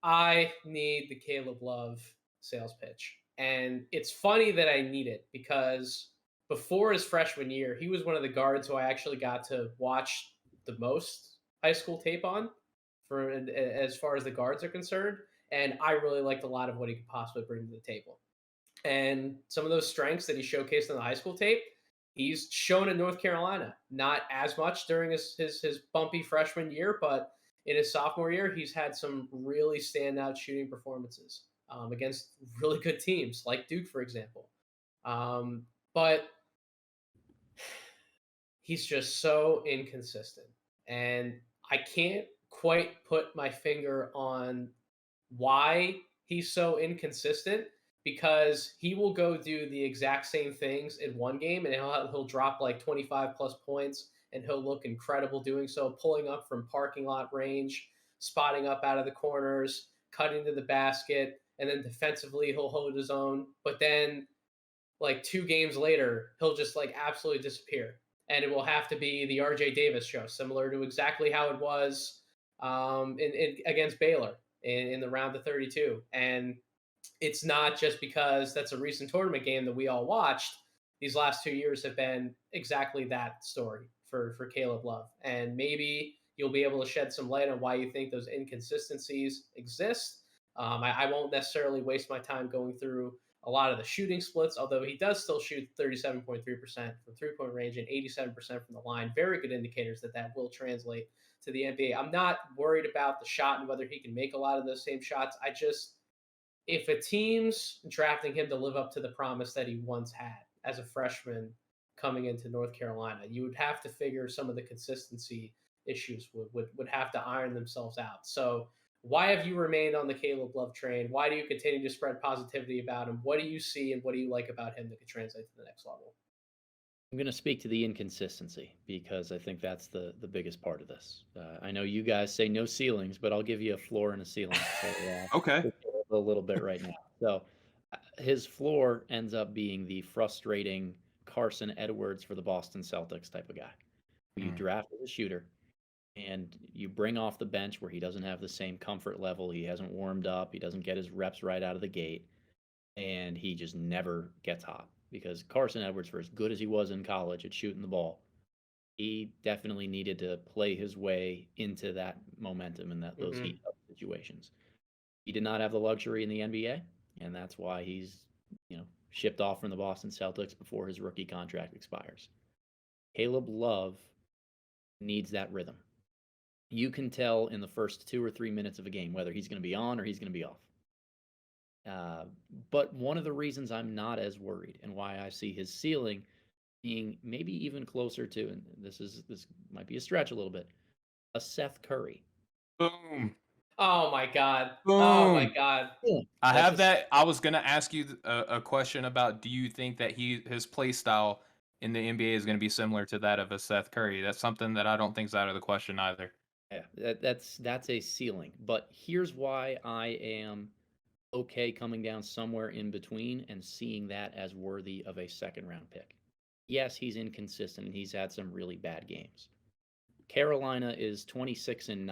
I need the Caleb Love sales pitch. And it's funny that I need it because before his freshman year, he was one of the guards who I actually got to watch the most high school tape on for as far as the guards are concerned. And I really liked a lot of what he could possibly bring to the table. And some of those strengths that he showcased in the high school tape, he's shown in North Carolina. Not as much during his bumpy freshman year, but in his sophomore year, he's had some really standout shooting performances against really good teams, like Duke, for example. But he's just so inconsistent. And I can't quite put my finger on why he's so inconsistent because he will go do the exact same things in one game and he'll drop like 25 plus points and he'll look incredible doing so, pulling up from parking lot range, spotting up out of the corners, cutting to the basket, and then defensively he'll hold his own. But then like 2 games later, he'll just like absolutely disappear. And it will have to be the RJ Davis show, similar to exactly how it was against Baylor in the round of 32. And it's not just because that's a recent tournament game that we all watched. These last 2 years have been exactly that story for Caleb Love. And maybe you'll be able to shed some light on why you think those inconsistencies exist. I won't necessarily waste my time going through a lot of the shooting splits, although he does still shoot 37.3% from 3 point range and 87% from the line. Very good indicators that will translate to the NBA. I'm not worried about the shot and whether he can make a lot of those same shots. If a team's drafting him to live up to the promise that he once had as a freshman coming into North Carolina, you would have to figure some of the consistency issues would have to iron themselves out. So why have you remained on the Caleb Love train? Why do you continue to spread positivity about him? What do you see and what do you like about him that could translate to the next level? I'm going to speak to the inconsistency because I think that's the biggest part of this. I know you guys say no ceilings, but I'll give you a floor and a ceiling. So, Okay. we'll go a little bit right now. So his floor ends up being the frustrating Carson Edwards for the Boston Celtics type of guy. You Mm. draft as a shooter and you bring off the bench where he doesn't have the same comfort level. He hasn't warmed up. He doesn't get his reps right out of the gate and he just never gets hot because Carson Edwards, for as good as he was in college at shooting the ball, he definitely needed to play his way into that momentum and those Mm-hmm. heat up situations. He did not have the luxury in the NBA, and that's why he's shipped off from the Boston Celtics before his rookie contract expires. Caleb Love needs that rhythm. You can tell in the first 2 or 3 minutes of a game whether he's going to be on or he's going to be off. Uh, but one of the reasons I'm not as worried and why I see his ceiling being maybe even closer to, and this might be a stretch a little bit, a Seth Curry. Boom. Oh my God. Oh my Boom. God. Yeah, I that's have that. I was gonna ask you a question about: do you think that his play style in the NBA is going to be similar to that of a Seth Curry? That's something that I don't think is out of the question either. Yeah, that's a ceiling. But here's why I am okay coming down somewhere in between and seeing that as worthy of a second round pick. Yes, he's inconsistent and he's had some really bad games. Carolina is 26-9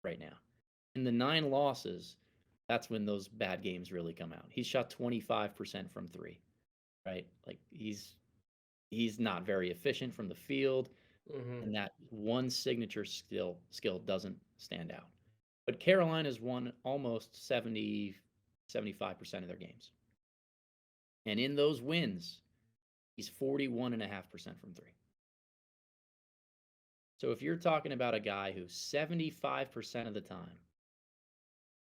right now. In the 9 losses, that's when those bad games really come out. He's shot 25% from 3, right? Like he's not very efficient from the field, and that one signature skill doesn't stand out. But Carolina's won almost 75% of their games. And in those wins, he's 41.5% from 3. So if you're talking about a guy who 75% of the time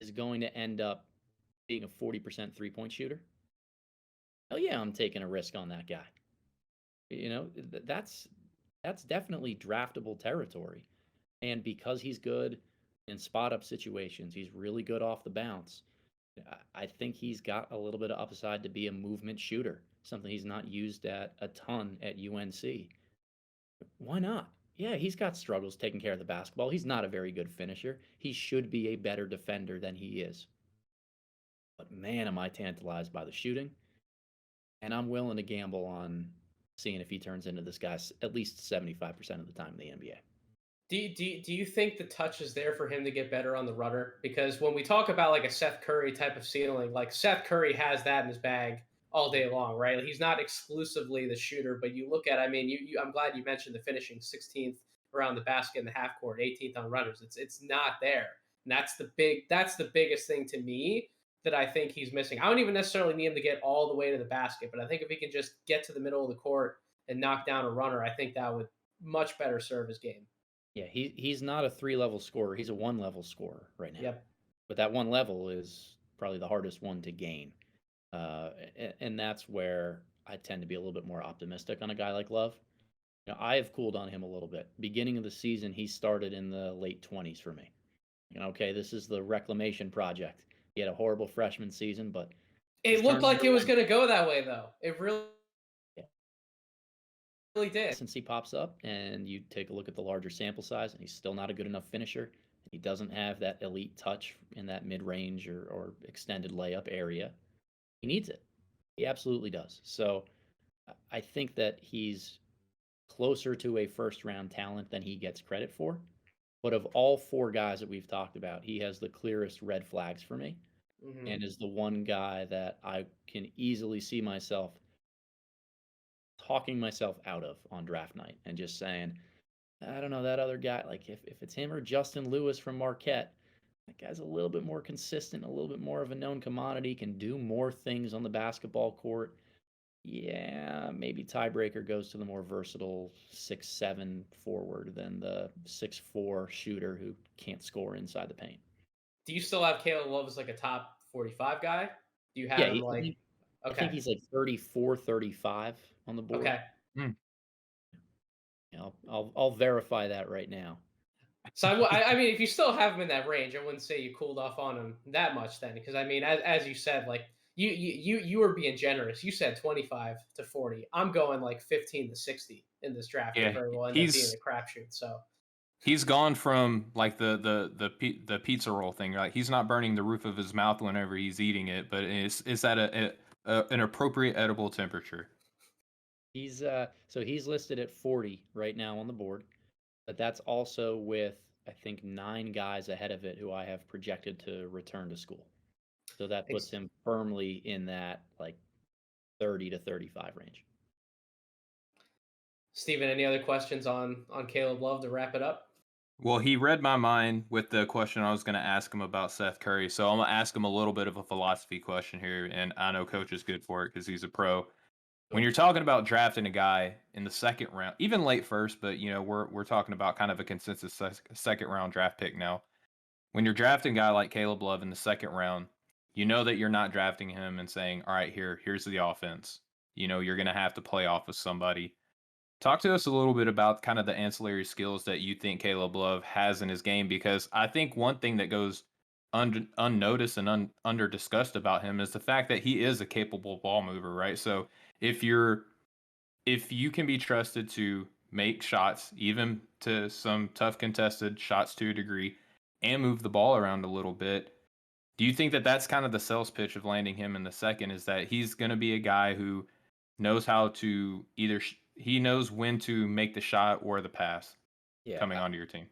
is going to end up being a 40% three-point shooter, hell yeah, I'm taking a risk on that guy. You know, that's definitely draftable territory. And because he's good in spot up situations, he's really good off the bounce. I think he's got a little bit of upside to be a movement shooter, something he's not used at a ton at UNC. Why not? Yeah, he's got struggles taking care of the basketball. He's not a very good finisher. He should be a better defender than he is. But man, am I tantalized by the shooting. And I'm willing to gamble on seeing if he turns into this guy at least 75% of the time in the NBA. Do you think the touch is there for him to get better on the runner? Because when we talk about like a Seth Curry type of ceiling, like Seth Curry has that in his bag all day long, right? He's not exclusively the shooter, but you look at, I mean, I'm glad you mentioned the finishing 16th around the basket in the half court, 18th on runners. It's not there. And that's the biggest thing to me that I think he's missing. I don't even necessarily need him to get all the way to the basket, but I think if he can just get to the middle of the court and knock down a runner, I think that would much better serve his game. Yeah, he's not a 3-level scorer. He's a 1-level scorer right now. Yep. But that 1 level is probably the hardest one to gain. And that's where I tend to be a little bit more optimistic on a guy like Love. You know, I have cooled on him a little bit. Beginning of the season, he started in the late 20s for me. You know, okay, this is the reclamation project. He had a horrible freshman season, but it looked like it was going to go that way, though. It really did. Since he pops up and you take a look at the larger sample size, and he's still not a good enough finisher. He doesn't have that elite touch in that mid-range or extended layup area. He needs it. He absolutely does. So I think that he's closer to a first-round talent than he gets credit for. But of all 4 guys that we've talked about, he has the clearest red flags for me, and is the one guy that I can easily see myself talking myself out of on draft night and just saying, I don't know, that other guy, like if it's him or Justin Lewis from Marquette, that guy's a little bit more consistent, a little bit more of a known commodity, can do more things on the basketball court. Yeah, maybe tiebreaker goes to the more versatile 6'7" forward than the 6'4" shooter who can't score inside the paint. Do you still have Caleb Love as like a top 45 guy? Do you have him like? I think he's like 34, 35 on the board. Okay. I'll verify that right now. So I mean, if you still have him in that range, I wouldn't say you cooled off on him that much then, because I mean, as you said, like you were being generous. You said 25 to 40. I'm going like 15 to 60 in this draft. Yeah, very well end up being a crapshoot. So he's gone from like the pizza roll thing. Like he's not burning the roof of his mouth whenever he's eating it, but it's at an appropriate edible temperature. He's he's listed at 40 right now on the board, but that's also with I think 9 guys ahead of it who I have projected to return to school. So that puts him firmly in that like 30 to 35 range. Steven, any other questions on Caleb Love to wrap it up? Well, he read my mind with the question I was going to ask him about Seth Curry. So I'm going to ask him a little bit of a philosophy question here. And I know Coach is good for it because he's a pro. When you're talking about drafting a guy in the second round, even late first, but, you know, we're talking about kind of a consensus second round draft pick now. When you're drafting a guy like Caleb Love in the second round, you know that you're not drafting him and saying, all right, here's the offense. You know, you're going to have to play off with somebody. Talk to us a little bit about kind of the ancillary skills that you think Caleb Love has in his game, because I think one thing that goes unnoticed and under discussed about him is the fact that he is a capable ball mover, right? So if you can be trusted to make shots, even to some tough contested shots to a degree, and move the ball around a little bit. Do you think that that's kind of the sales pitch of landing him in the second, is that he's going to be a guy who knows how to he knows when to make the shot or the pass Yeah, coming onto your team?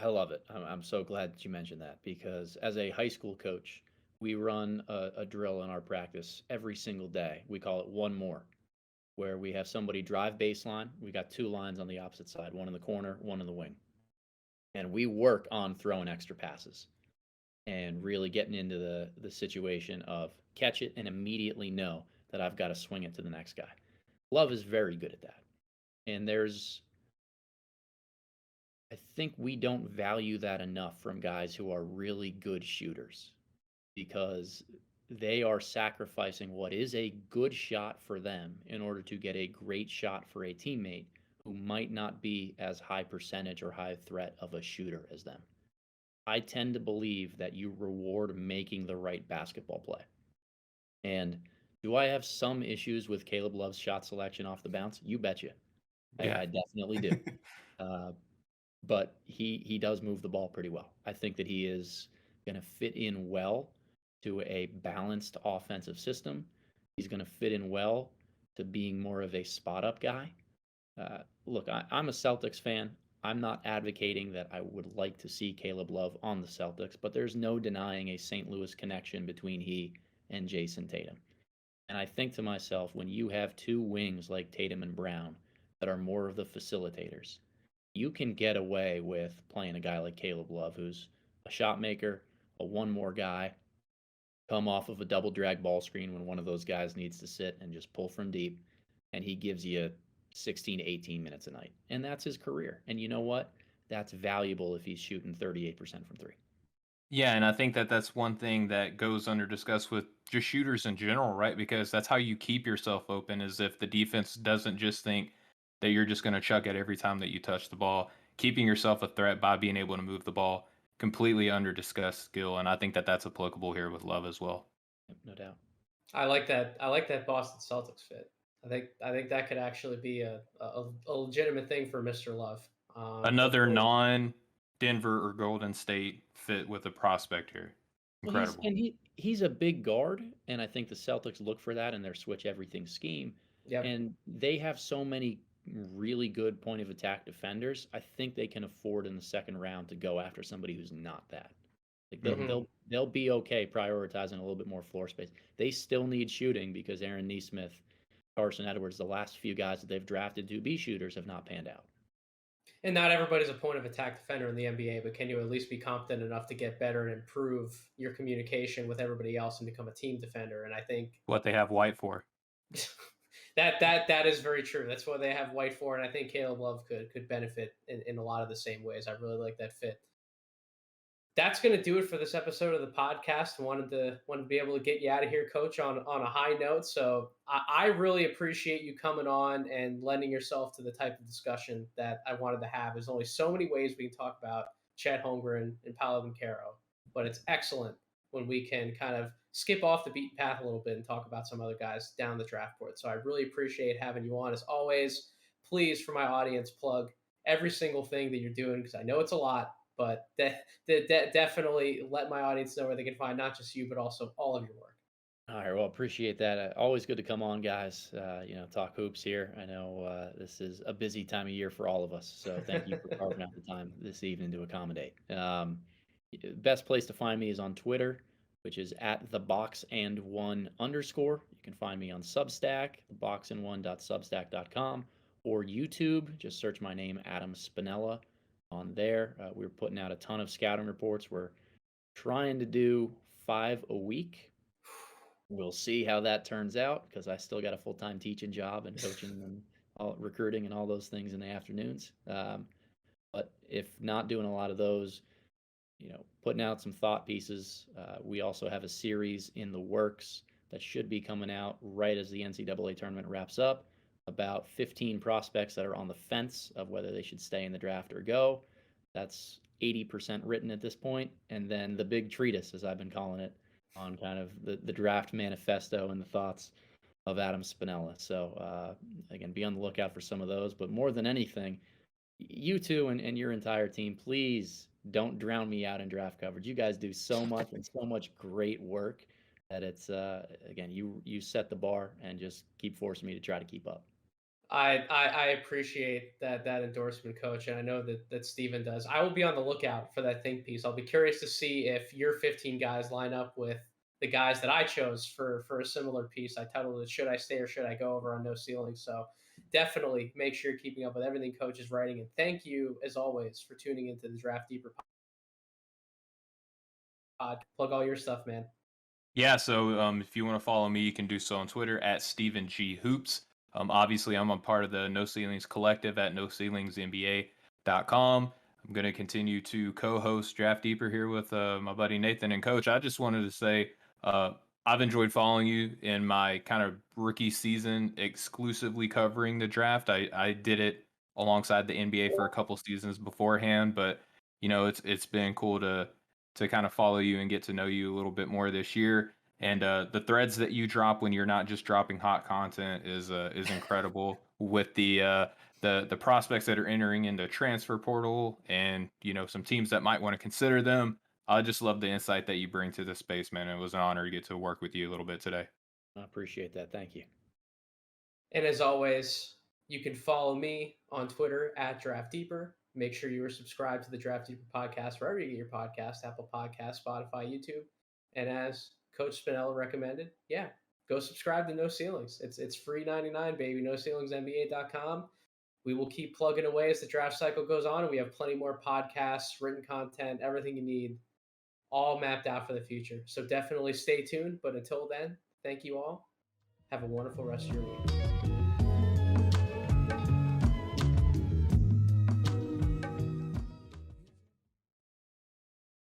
I love it. I'm so glad that you mentioned that because as a high school coach, we run a drill in our practice every single day. We call it one more, where we have somebody drive baseline. We got two lines on the opposite side, one in the corner, one in the wing. And we work on throwing extra passes and really getting into the situation of catch it and immediately know that I've got to swing it to the next guy. Love is very good at that. And I think we don't value that enough from guys who are really good shooters because they are sacrificing what is a good shot for them in order to get a great shot for a teammate who might not be as high percentage or high threat of a shooter as them. I tend to believe that you reward making the right basketball play. And do I have some issues with Caleb Love's shot selection off the bounce? You betcha. Yeah. I definitely do. Uh, but he does move the ball pretty well. I think that he is going to fit in well to a balanced offensive system. He's going to fit in well to being more of a spot up guy. Look, I'm a Celtics fan. I'm not advocating that I would like to see Caleb Love on the Celtics, but there's no denying a St. Louis connection between he and Jason Tatum. And I think to myself, when you have two wings like Tatum and Brown that are more of the facilitators, you can get away with playing a guy like Caleb Love, who's a shot maker, a one more guy, come off of a double drag ball screen when one of those guys needs to sit and just pull from deep, and he gives you 16 to 18 minutes a night. And that's his career. And you know what? That's valuable if he's shooting 38% from three. Yeah, and I think that that's one thing that goes under discussed with just shooters in general, right? Because that's how you keep yourself open, is if the defense doesn't just think that you're just going to chuck it every time that you touch the ball, keeping yourself a threat by being able to move the ball, completely under discussed skill. And I think that that's applicable here with Love as well. No doubt. I like that. I like that Boston Celtics fit. I think that could actually be a legitimate thing for Mr. Love. Another non Denver or Golden State fit with a prospect here. Well, Incredible. he's a big guard, and I think the Celtics look for that in their switch everything scheme. Yep. And they have so many really good point of attack defenders. I think they can afford in the second round to go after somebody who's not that. Like they'll be okay prioritizing a little bit more floor space. They still need shooting because Aaron Nesmith, Carson Edwards, the last few guys that they've drafted to be shooters have not panned out. And not everybody's a point of attack defender in the NBA, but can you at least be competent enough to get better and improve your communication with everybody else and become a team defender? And I think What they have White for. that is very true. That's what they have White for, and I think Caleb Love could benefit in a lot of the same ways. I really like that fit. That's going to do it for this episode of the podcast. Wanted to be able to get you out of here, Coach, on a high note. So I really appreciate you coming on and lending yourself to the type of discussion that I wanted to have. There's only so many ways we can talk about Chet Holmgren and Paolo Banchero, but it's excellent when we can kind of skip off the beaten path a little bit and talk about some other guys down the draft board. So I really appreciate having you on. As always, please, for my audience, plug every single thing that you're doing because I know it's a lot. But definitely let my audience know where they can find not just you, but also all of your work. All right, well, appreciate that. Always good to come on, guys. Talk hoops here. I know this is a busy time of year for all of us, so thank you for carving out the time this evening to accommodate. Best place to find me is on Twitter, which is at @theboxand1_. You can find me on Substack, theboxand1.substack.com, or YouTube. Just search my name, Adam Spinella, on there. We're putting out a ton of scouting reports. We're trying to do 5 a week. We'll see how that turns out because I still got a full-time teaching job and coaching and recruiting and all those things in the afternoons. But if not doing a lot of those, putting out some thought pieces. We also have a series in the works that should be coming out right as the NCAA tournament wraps up, about 15 prospects that are on the fence of whether they should stay in the draft or go. That's 80% written at this point. And then the big treatise, as I've been calling it, on kind of the draft manifesto and the thoughts of Adam Spinella. So again, be on the lookout for some of those. But more than anything, you two and your entire team, please don't drown me out in draft coverage. You guys do so much and so much great work that it's again, you set the bar and just keep forcing me to try to keep up. I appreciate that endorsement, Coach, and I know that Steven does. I will be on the lookout for that think piece. I'll be curious to see if your 15 guys line up with the guys that I chose for a similar piece. I titled it "Should I Stay or Should I Go" over on No Ceiling. So definitely make sure you're keeping up with everything Coach is writing. And thank you, as always, for tuning into the Draft Deeper pod. Plug all your stuff, man. Yeah, so if you want to follow me, you can do so on Twitter at Stephen G Hoops. Obviously, I'm a part of the No Ceilings Collective at NoCeilingsNBA.com. I'm going to continue to co-host Draft Deeper here with my buddy Nathan. And Coach, I just wanted to say I've enjoyed following you in my kind of rookie season, exclusively covering the draft. I did it alongside the NBA for a couple seasons beforehand, but it's been cool to kind of follow you and get to know you a little bit more this year. And the threads that you drop when you're not just dropping hot content is incredible. With the prospects that are entering into transfer portal, and some teams that might want to consider them. I just love the insight that you bring to the space, man. It was an honor to get to work with you a little bit today. I appreciate that. Thank you. And as always, you can follow me on Twitter at Draft Deeper. Make sure you are subscribed to the Draft Deeper podcast wherever you get your podcast, Apple Podcasts, Spotify, YouTube. And as Coach Spinella recommended, yeah, go subscribe to No Ceilings. It's free 99, baby. NoCeilingsNBA.com. We will keep plugging away as the draft cycle goes on, and we have plenty more podcasts, written content, everything you need, all mapped out for the future. So definitely stay tuned. But until then, thank you all. Have a wonderful rest of your week.